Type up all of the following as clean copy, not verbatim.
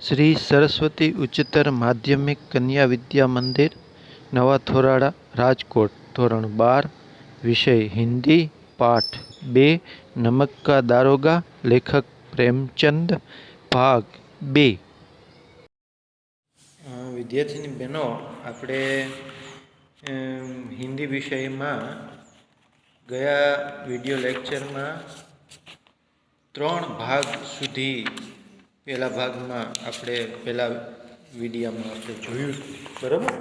श्री सरस्वती उच्चतर माध्यमिक कन्या विद्या मंदिर नवा थोराड़ा राजकोट धोरण 12 विषय हिंदी पाठ 2 नमक का दारोगा लेखक प्रेमचंद भाग 2। विद्यार्थी बहनों આપણે हिंदी विषय में गया विडियो लेक्चर में 3 भाग सुधी पहला भाग में આપણે पहला विडियो में આપણે જોયું बराबर।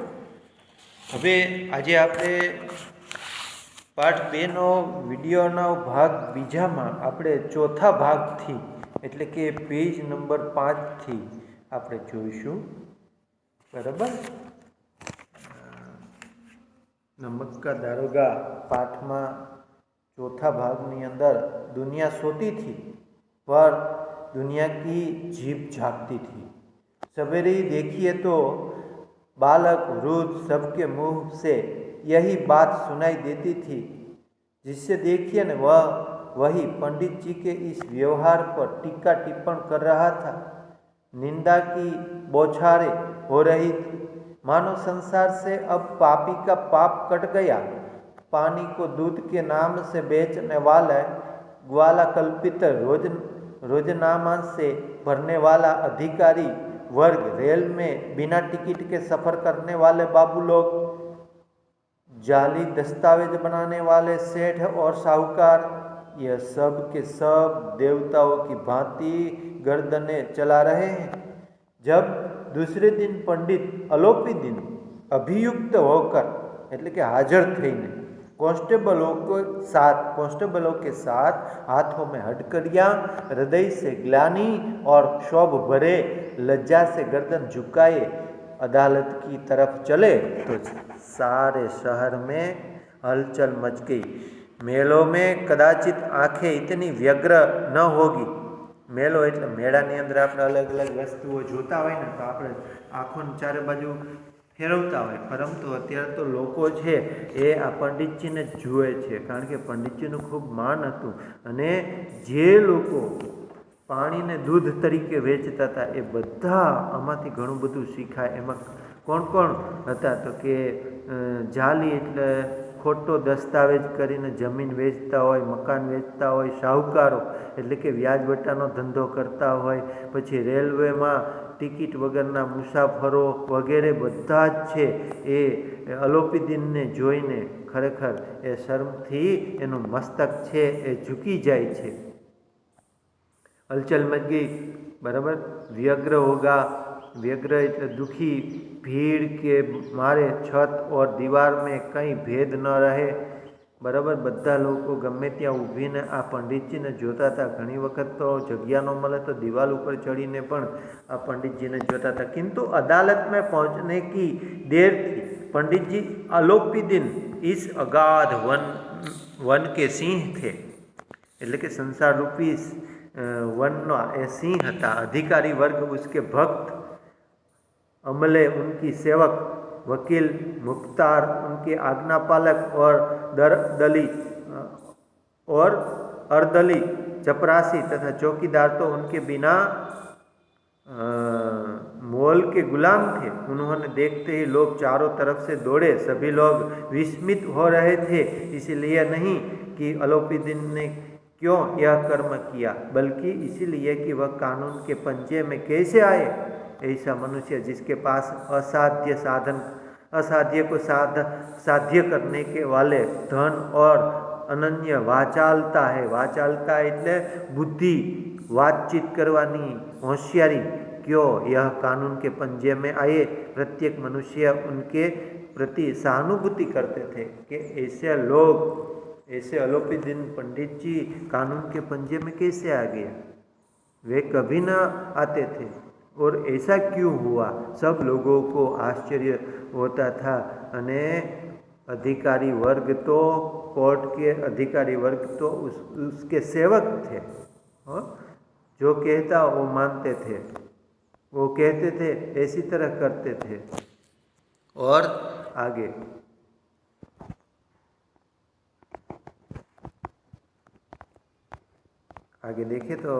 હવે આજે આપણે पाठ 2 નો વિડિયોનો ભાગ બીજામાં આપણે ચોથા ભાગથી એટલે કે પેજ નંબર 5 થી આપણે જોઈશું बराबर। नमक का दारोगा पाठ में चौथा भागनी अंदर दुनिया सोती थी पर दुनिया की जीभ झाँकती थी। सवेरे ही देखिए तो बालक वृद्ध सबके मुंह से यही बात सुनाई देती थी। जिससे देखिए न वही पंडित जी के इस व्यवहार पर टीका टिप्पण कर रहा था। निंदा की बौछारें हो रही थी। मानो संसार से अब पापी का पाप कट गया। पानी को दूध के नाम से बेचने वाला कल्पित रोजनामा से भरने वाला अधिकारी वर्ग, रेल में बिना टिकट के सफर करने वाले बाबू लोग, जाली दस्तावेज बनाने वाले सेठ और साहूकार, यह सब के सब देवताओं की भांति गर्दनें चला रहे हैं। जब दूसरे दिन पंडित अलोपी दिन अभियुक्त होकर એટલે કે हाजिर થઈને कांस्टेबलों के साथ हाथों में हथकड़ियाँ, हृदय से ग्लानि और क्षोभ भरे लज्जा से गर्दन झुकाए अदालत की तरफ चले तो सारे शहर में हलचल मच गई। मेलों में कदाचित आंखें इतनी व्यग्र न होगी। मेलो એટલે મેળાની અંદર આપણે અલગ અલગ વસ્તુઓ જોતા હોય ને તો આપણે આંખોને ચારે બાજુ ફેરવતા હોય, પરંતુ અત્યારે તો લોકો છે એ આ પંડિતજીને જ જુએ છે, કારણ કે પંડિતજીનું ખૂબ માન હતું અને જે લોકો પાણીને દૂધ તરીકે વેચતા હતા એ બધા આમાંથી ઘણું બધું શીખાય। એમાં કોણ કોણ હતા તો કે જાલી એટલે ખોટો દસ્તાવેજ કરીને જમીન વેચતા હોય, મકાન વેચતા હોય, શાહુકારો એટલે કે વ્યાજ વટાનો ધંધો કરતા હોય, પછી રેલવેમાં ટિકિટ વગરના મુસાફરો વગેરે બધા જ છે એ અલોપીદીનને જોઈને ખરેખર એ શર્મથી એનું મસ્તક છે એ ઝૂકી જાય છે। हलचल मच गई बराबर। व्यग्र होगा, व्यग्र એટલે दुखी, भीड़ के मारे छत और दीवार में कहीं भेद न रहे बराबर। बधा लोग गमे त्या ऊभीने आ पंडितजी ने जोता था। घणी वखत तो जग्या न मळे तो दीवाल ऊपर चढ़ीने पण आ पंडितजी ने जोता था। किंतु अदालत में पहुंचने की देर थी। पंडित जी अलोपीदीन इस अगाध वन के सिंह थे, એટલે કે संसार रूपी वनना ए सिंह था। अधिकारी वर्ग उसके भक्त, अमले उनकी सेवक, वकील मुख्तार उनके आज्ञापालक और अर्दली चपरासी तथा चौकीदार तो उनके बिना मोल के गुलाम थे। उन्होंने देखते ही लोग चारों तरफ से दौड़े। सभी लोग विस्मित हो रहे थे, इसलिए नहीं कि अलोपीदीन ने क्यों यह कर्म किया, बल्कि इसीलिए कि वह कानून के पंजे में कैसे आए। ऐसा मनुष्य जिसके पास असाध्य को साध्य करने के वाले धन और अनन्य वाचालता है। वाचालता એટલે बुद्धि, बातचीत करवानी होशियारी, क्यों यह कानून के पंजे में आए। प्रत्येक मनुष्य उनके प्रति सहानुभूति करते थे कि ऐसे अलोपीदीन पंडित जी कानून के पंजे में कैसे आ गया, वे कभी न आते थे और ऐसा क्यों हुआ। सब लोगों को आश्चर्य होता था। अने अधिकारी वर्ग तो कोर्ट के अधिकारी वर्ग तो उसके सेवक थे, जो कहता वो मानते थे, वो कहते थे ऐसी तरह करते थे। और आगे आगे देखें तो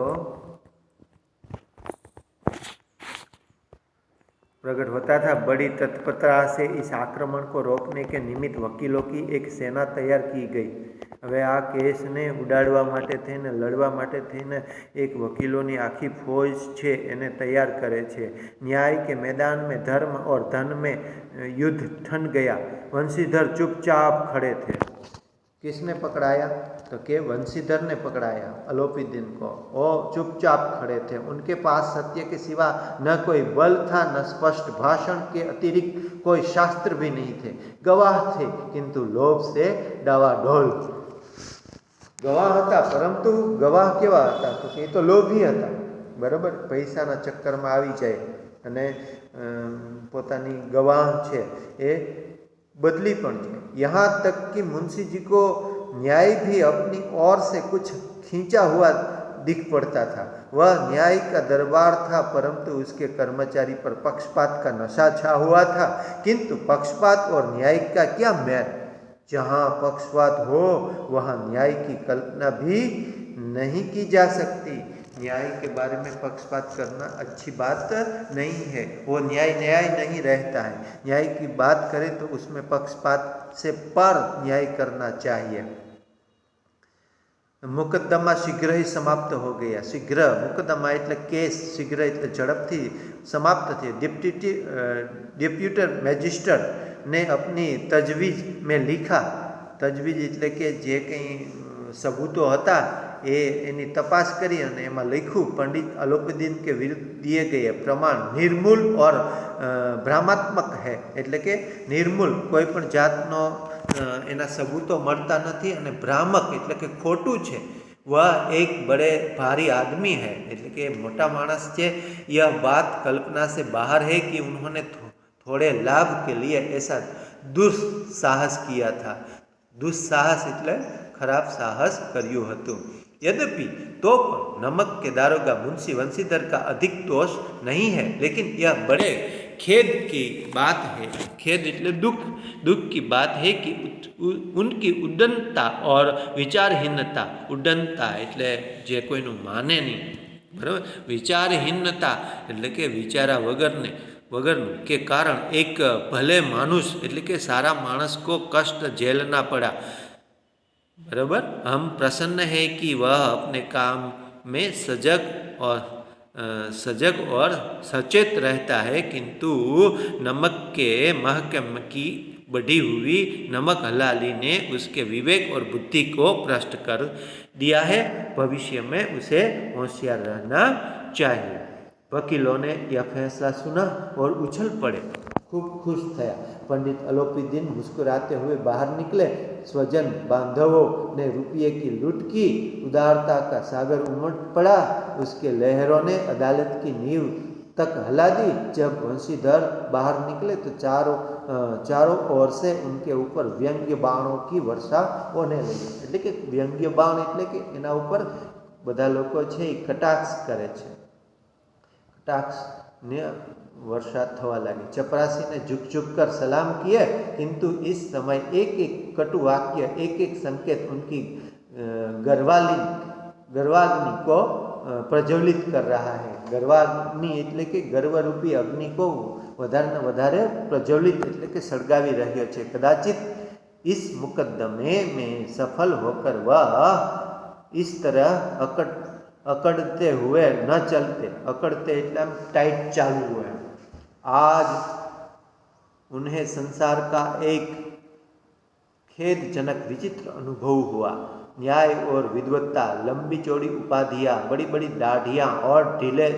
प्रकट होता था। बड़ी तत्परता से इस आक्रमण को रोकने के निमित्त वकीलों की एक सेना तैयार की गई। હવે આ કેસને ઉડાડવા માટે થઈને લડવા માટે થઈને એક વકીલોની આખી ફौज છે એને તૈયાર કરે છે। न्याय के मैदान में धर्म और धन में युद्ध ठन गया। वंशीधर चुपचाप खड़े थे। किसने पकड़ाया? तो के वंशीधर ने पकड़ाया अलोपीदीन को। वो चुपचाप खड़े थे। उनके पास सत्य के सिवा न कोई बल था, न स्पष्ट भाषण के अतिरिक्त कोई शास्त्र भी नहीं थे। गवाह थे किंतु लोभ से डावाडोल। गवाह था परंतु गवाह केवा हता? तो के तो लोभी हता। बराबर, पैसाना चक्कરમાં આવી જાય અને પોતાની ગવાહ છે એ बदली पण जाए। यहाँ तक कि मुंशी जी को न्याय भी अपनी ओर से कुछ खींचा हुआ दिख पड़ता था। वह न्याय का दरबार था परंतु उसके कर्मचारी पर पक्षपात का नशा छा हुआ था। किंतु पक्षपात और न्याय का क्या मेल? जहाँ पक्षपात हो वहाँ न्याय की कल्पना भी नहीं की जा सकती। न्याय के बारे में पक्षपात करना अच्छी बात नहीं है। वो न्याय नहीं रहता है। न्याय की बात करें तो उसमें पक्षपात से पर न्याय करना चाहिए। मुकदमा शीघ्र ही समाप्त हो गया। शीघ्र मुकदमा एटले केस, शीघ्र एटले झड़पथी समाप्त थे। डेप्यूटर मैजिस्ट्रेट ने अपनी तजवीज में लिखा। तजवीज एटले के जे कई सबूतो हता एनी तपास करी अने एमां लख्युं पंडित अलोपीदीन के विरुद्ध दिए गए प्रमाण निर्मूल और भ्रामात्मक है। एटले के निर्मूल कोईपण जातनो एना सबूतो मळता नथी अने भ्रामक एटले के खोटुं छे। वह एक बड़े भारी आदमी है, एटले के मोटा माणस छे। यह बात कल्पना से बाहर है कि उन्होंने थोड़े लाभ के लिए ऐसा दुस्साहस किया था। दुस्साहस एटले खराब साहस कर्युं हतुं। यद्यपि तो नमक के दारोगा मुंशी वंशीधर का अधिक दोष नहीं है, लेकिन यह बड़े खेद की बात है। खेद એટલે दुख की बात है कि उनकी उड्डनता और विचारहीनता। उड्डनता એટલે जे कोईનું माने नहीं, बराबर। विचारहीनता એટલે કે विचारा वगरનું के कारण एक भले मानुष એટલે કે सारा माणस को कष्ट झेलना पड़ा। बराबर। हम प्रसन्न है कि वह अपने काम में सजग और सचेत रहता है, किंतु नमक के महकम की बढ़ी हुई नमक हलाली ने उसके विवेक और बुद्धि को भ्रष्ट कर दिया है। भविष्य में उसे होशियार रहना चाहिए। वकीलों ने यह फैसला सुना और उछल पड़े, खूब खुश थया। पंडित अलोपीदीन मुस्कुराते हुए बाहर निकले। स्वजन बांधवों ने रुपये की लूट की। उदारता का सागर उमड़ पड़ा। उसके लहरों ने अदालत की नींव तक हिला दी। जब वंशीधर बाहर निकले तो चारों ओर से उनके ऊपर व्यंग्य बाणों की वर्षा होने लगी। એટલે કે વ્યંગ્ય બાણ એટલે કે એના ઉપર બધા લોકો છે એ કટાક્ષ કરે છે। कटाक्ष ने वर्षा थवा लगी। चपरासी ने झुक कर सलाम किए, किंतु इस समय एक एक कटु वाक्य, एक एक संकेत उनकी गर्वाग्नि को प्रज्वलित कर रहा है। गर्वाग्नि એટલે કે गर्वरूपी अग्नि को વધારે ને વધારે प्रज्वलित એટલે કે સળગાવી રહ્યો છે। कदाचित इस मुकदमे में सफल होकर वह इस तरह अकड़ते हुए न चलते। अकड़ते એટલે टाइट चालू हुए। आज उन्हें संसार का एक खेदजनक विचित्र अनुभव हुआ। न्याय और विद्वत्ता, लंबी चौड़ी उपाधियाँ, बड़ी बड़ी दाढ़ियाँ और ढीले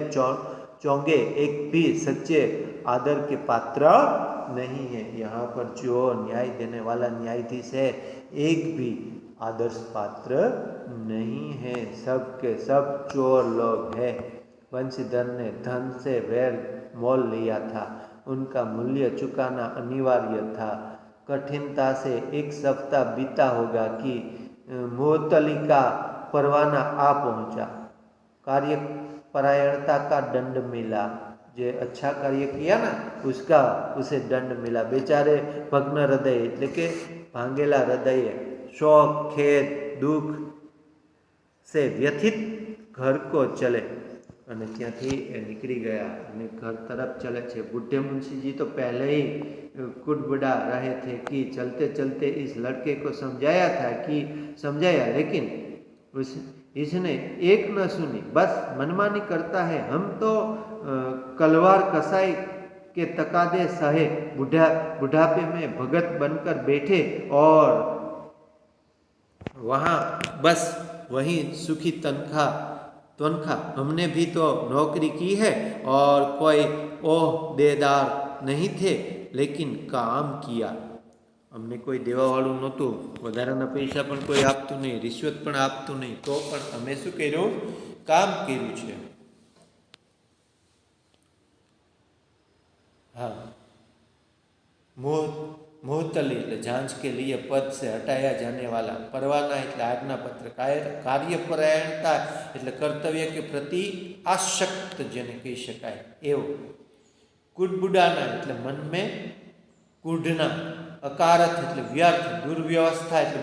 चोंगे एक भी सच्चे आदर के पात्र नहीं है। यहाँ पर जो न्याय देने वाला न्यायाधीश है एक भी आदर्श पात्र नहीं है। सब के सब चोर लोग हैं। वंशीधर ने धन से वैर मोल लिया था। उनका मूल्य चुकाना अनिवार्य था। कठिनता से एक सप्ताह बीता होगा कि मोहतली का परवाना आ पहुंचा। कार्यपरायणता का दंड मिला। जो अच्छा कार्य किया ना उसे दंड मिला। बेचारे भग्न हृदय એટલે કે भांगेला हृदय, शोक, खेद, दुख से व्यथित घर को चले। અને ત્યાંથી એ નીકળી गया અને घर तरफ चले छे। बूढ़े मुंशी जी तो पहले ही कुड़बुड़ा रहे थे कि चलते चलते इस लड़के को समझाया लेकिन इसने एक न सुनी, बस मनमानी करता है। हम तो कलवार कसाई के तकादे सहे बुढ़ापे में भगत बनकर बैठे और वहाँ बस वही सुखी तनख्वाह हमने भी तो नौकरी की है और कोई ओहदेदार नहीं थे लेकिन काम किया। अमने कोई देवावाळुं नहोतुं, वधाराना पैसा पण कोई आपतुं नहीं, रिश्वत पण आपतुं नहीं, तो पण अमे शुं कर्युं? काम कर्युं छे। हाँ, मुहतली એટલે जांच के लिए पद से हटाया जाने वाला, परवाना એટલે आज्ञा पत्र, कार्यपरायणता એટલે कर्तव्य के प्रति आसक्त जेने कही शकाय एवं, कुड़बुडाना એટલે मन में कूढ़ना, अकारथ એટલે व्यर्थ, दुर्व्यवस्था એટલે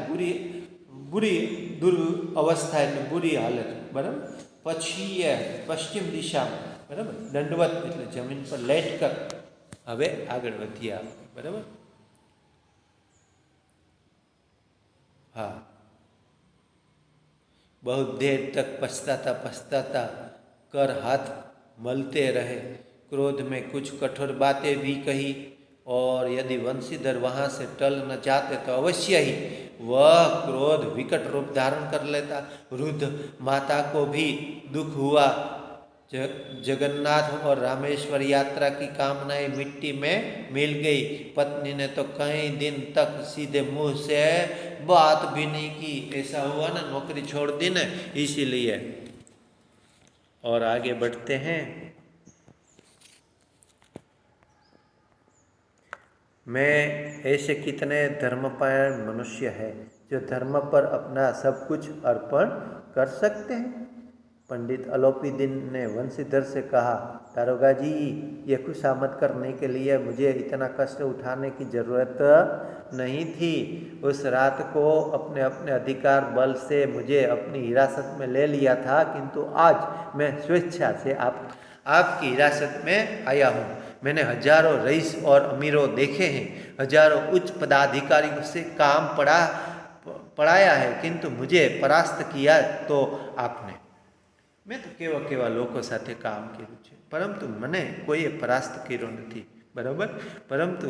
बुरी दुर्अवस्था એટલે बुरी हालत, बराबर। पछी पश्चिम दिशा में, बराबर। दंडवत એટલે जमीन पर लेट कर हवे आगळ वधिया, बराबर। हाँ, बहुत देर तक पछताता कर हाथ मलते रहे। क्रोध में कुछ कठोर बातें भी कही और यदि वंशीधर वहाँ से टल न जाते तो अवश्य ही वह क्रोध विकट रूप धारण कर लेता। वृद्ध माता को भी दुख हुआ। जगन्नाथ और रामेश्वर यात्रा की कामनाएं मिट्टी में मिल गई। पत्नी ने तो कई दिन तक सीधे मुंह से बात भी नहीं की। ऐसा हुआ ना, नौकरी छोड़ दी ना, इसीलिए। और आगे बढ़ते हैं। मैं ऐसे कितने धर्मपरायण मनुष्य है जो धर्म पर अपना सब कुछ अर्पण कर सकते हैं। पंडित अलोपीदीन ने वंशीधर से कहा, दारोगा जी, ये खुशामद करने के लिए मुझे इतना कष्ट उठाने की जरूरत नहीं थी। उस रात को अपने अधिकार बल से मुझे अपनी हिरासत में ले लिया था, किंतु आज मैं स्वेच्छा से आपकी हिरासत में आया हूँ। मैंने हजारों रईस और अमीरों देखे हैं, हजारों उच्च पदाधिकारियों से काम पढ़ाया है, किंतु मुझे परास्त किया तो आपने। मैं तो केवा लोको साथे काम कर्युं छे, परंतु मने कोईए परास्त कर्यो नथी, बराबर। परंतु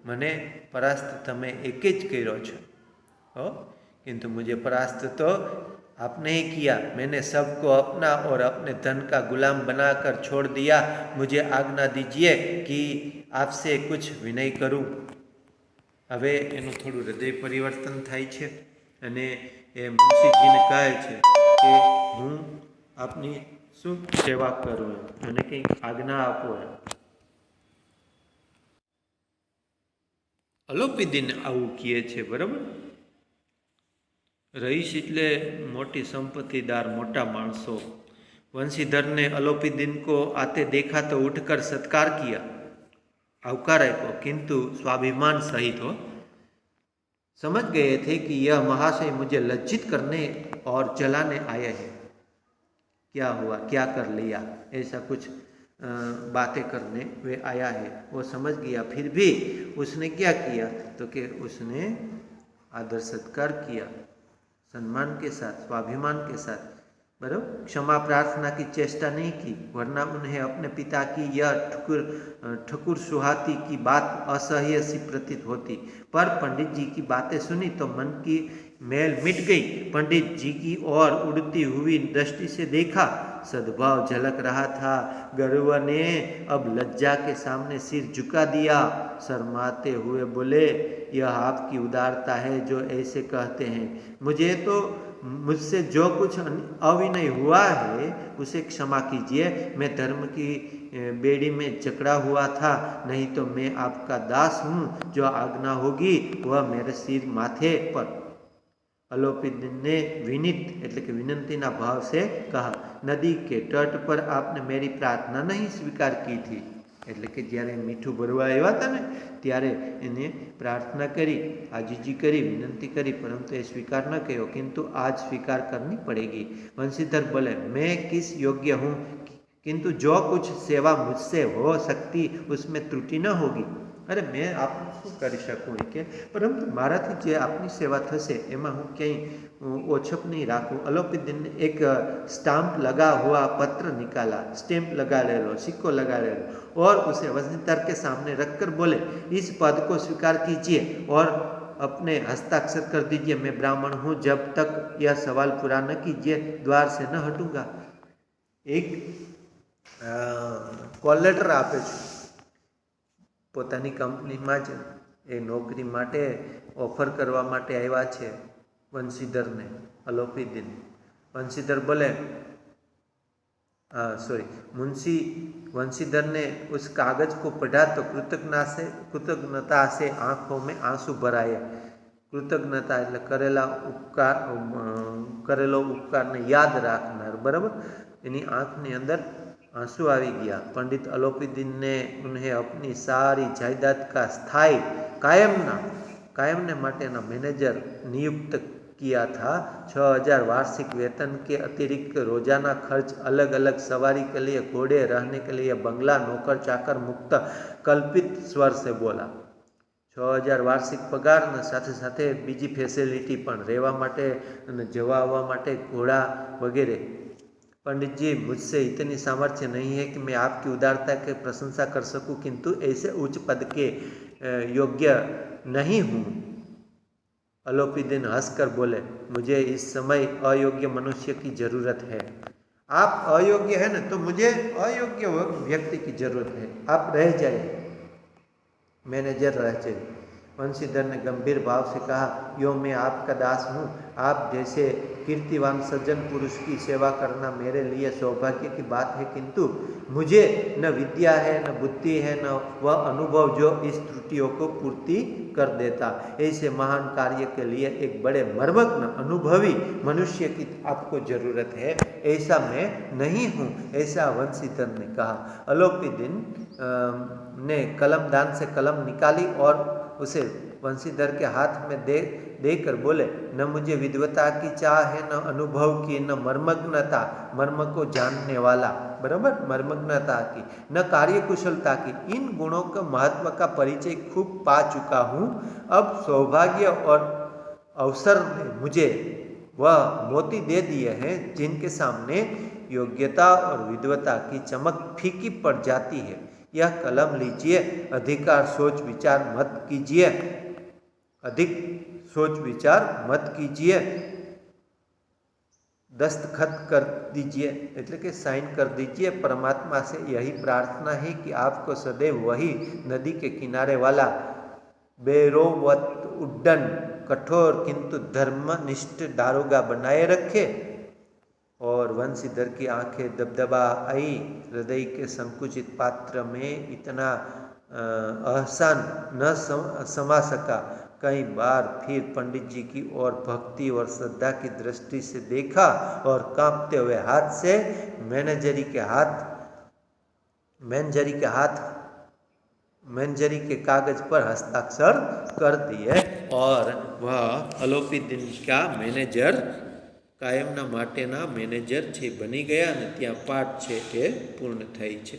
मने परास्त तमे एके ज कर्यो छो, किंतु मुझे परास्त तो आपने ही किया। मैंने सबको अपना और अपने धन का गुलाम बनाकर छोड़ दिया। मुझे आज्ञा दीजिए कि आपसे कुछ विनय करूं। हवे एनु थोड़ुं हृदय परिवर्तन थाय छे अने ए मुंशीजीने कहे छे कि हूँ आपनी शुं सेवा करूं, मने कंईक आज्ञा आपो। अलोपीदीन आवुं कहे छे, बराबर। रईस एटले मोटी संपत्तिदार मोटा माणसों। वंशीधर ने अलोपीदीन को आते देखा तो उठकर सत्कार किया, आवकार आप्यो, किंतु स्वाभिमान सहित हो। समझ गए थे कि यह महाशय मुझे लज्जित करने और जलाने आए हैं। क्या हुआ, क्या कर लिया, ऐसा कुछ बातें करने वे आया है, वो समझ गया। फिर भी उसने क्या किया तो कि उसने आदर सत्कार किया, सम्मान के साथ, स्वाभिमान के साथ, बराबर। क्षमा प्रार्थना की चेष्टा नहीं की, वरना उन्हें अपने पिता की यह ठकुर सुहाती की बात असह्य सी प्रतीत होती। पर पंडित जी की बातें सुनी तो मन की मैल मिट गई। पंडित जी की ओर उड़ती हुई दृष्टि से देखा, सद्भाव झलक रहा था। गर्व ने अब लज्जा के सामने सिर झुका दिया। शर्माते हुए बोले, यह आपकी उदारता है जो ऐसे कहते हैं। मुझसे जो कुछ अविनय हुआ है उसे क्षमा कीजिए। मैं धर्म की बेड़ी में जकड़ा हुआ था, नहीं तो मैं आपका दास हूँ। जो आज्ञा होगी वह मेरे सिर माथे पर। अलोपीदीन ने विनीत एटले के विनंतीना भाव से कहा, नदी के तट पर आपने मेरी प्रार्थना नहीं स्वीकार की थी। एटले के ज्यारे मीठू भरवा आव्या हता ने त्यारे एने प्रार्थना करी, आजीजी करी, विनंती करी, परंतु ये स्वीकार न कर्यो, किंतु आज स्वीकार करनी पड़ेगी। वंशीधर बोले, मैं किस योग्य हूँ किंतु जो कुछ सेवा मुझसे हो सकती उसमें त्रुटि न होगी। अरे मैं आपने શું કરી શકું કે પરંતુ મારાથી જે આપની સેવા થશે એમાં હું ક્યાંય ઓછપ नहीं રાખું। અલોપીદીન ने एक स्टाम्प लगा हुआ पत्र निकाला, स्टैम्प लगा ले लो, सिक्को लगा ले लो और उसे वजीर के सामने रखकर बोले, इस पद को स्वीकार कीजिए और अपने हस्ताक्षर कर दीजिए। मैं ब्राह्मण हूँ, जब तक यह सवाल पूरा न कीजिए द्वार से न हटूंगा। एक कॉल लेटर आपे छू પોતાની કંપનીમાં જ એ નોકરી માટે ઓફર કરવા માટે આવ્યા છે વંશીધરને, અલોપીદીન। वंशीधर बोले सॉरी मुंशी वंशीधर ने उस कागज को पढ़ा तो कृतज्ञता से आंखों में आंसू भराए। कृतज्ञता એટલે કરેલો ઉપકારને યાદ રાખનાર, बराबर। એની આંખની અંદર आंसू आ गया। पंडित अलोपीदीन ने उन्हें अपनी सारी जायदाद का स्थायी कायमने माटेना मैनेजर नियुक्त किया था। 6000 वार्षिक वेतन के अतिरिक्त रोजाना खर्च, अलग अलग सवारी के लिए घोड़े, रहने के लिए बंगला, नौकर चाकर मुक्त कल्पित स्वर से बोला। 6000 वार्षिक पगार ने साथे साथे बीजी फेसिलिटी पण, રહેવા માટે અને જવા આવવા માટે ઘોડા वगैरह। पंडित जी, मुझसे इतनी सामर्थ्य नहीं है कि मैं आपकी उदारता की प्रशंसा कर सकूं, किंतु ऐसे उच्च पद के योग्य नहीं हूँ। अलोपीदीन हंसकर बोले, मुझे इस समय अयोग्य मनुष्य की जरूरत है। आप अयोग्य है ना, तो मुझे अयोग्य व्यक्ति की जरूरत है। आप रह जाइए, मैनेजर रह जाइए। वंशीधर ने गंभीर भाव से कहा, यो मैं आपका दास हूँ। आप जैसे कीर्तिवान सज्जन पुरुष की सेवा करना मेरे लिए सौभाग्य की बात है, किंतु मुझे न विद्या है, न बुद्धि है, न वह अनुभव जो इस त्रुटियों को पूर्ति कर देता। ऐसे महान कार्य के लिए एक बड़े मर्मज्ञ अनुभवी मनुष्य की आपको जरूरत है, ऐसा मैं नहीं हूँ, ऐसा वंशीधर ने कहा। अलोपीदीन ने कलमदान से कलम निकाली और उसे वंशीधर के हाथ में देकर बोले, न मुझे विद्वता की चाह है, न अनुभव की, न मर्मज्ञता, मर्म को जानने वाला, बराबर, मर्मज्ञता की, न कार्य कुशलता की। इन गुणों का महत्व का परिचय खूब पा चुका हूँ। अब सौभाग्य और अवसर ने मुझे वह मोती दे दिए हैं जिनके सामने योग्यता और विद्वता की चमक फीकी पड़ जाती है। यह कलम लीजिए, अधिकार सोच विचार मत कीजिए, अधिक सोच विचार मत कीजिए, दस्तखत कर दीजिए, એટલે કે साइन कर दीजिए। परमात्मा से यही प्रार्थना है कि आपको सदैव वही नदी के किनारे वाला बेरोवत उड्डन कठोर किंतु धर्मनिष्ठ दारोगा बनाए रखे। और वंशीधर की आंखें दबदबा आई। हृदय के संकुचित पात्र में इतना एहसान न समा सका। कई बार फिर पंडित जी की ओर भक्ति और श्रद्धा की दृष्टि से देखा और कांपते हुए हाथ से मैनेजरी के कागज पर हस्ताक्षर कर दिए और वह अलोपीदीन का मैनेजर कायमना माटेना मैनेजर छे बनी गया। ત્યાં પાઠ છે તે પૂર્ણ થાય છે।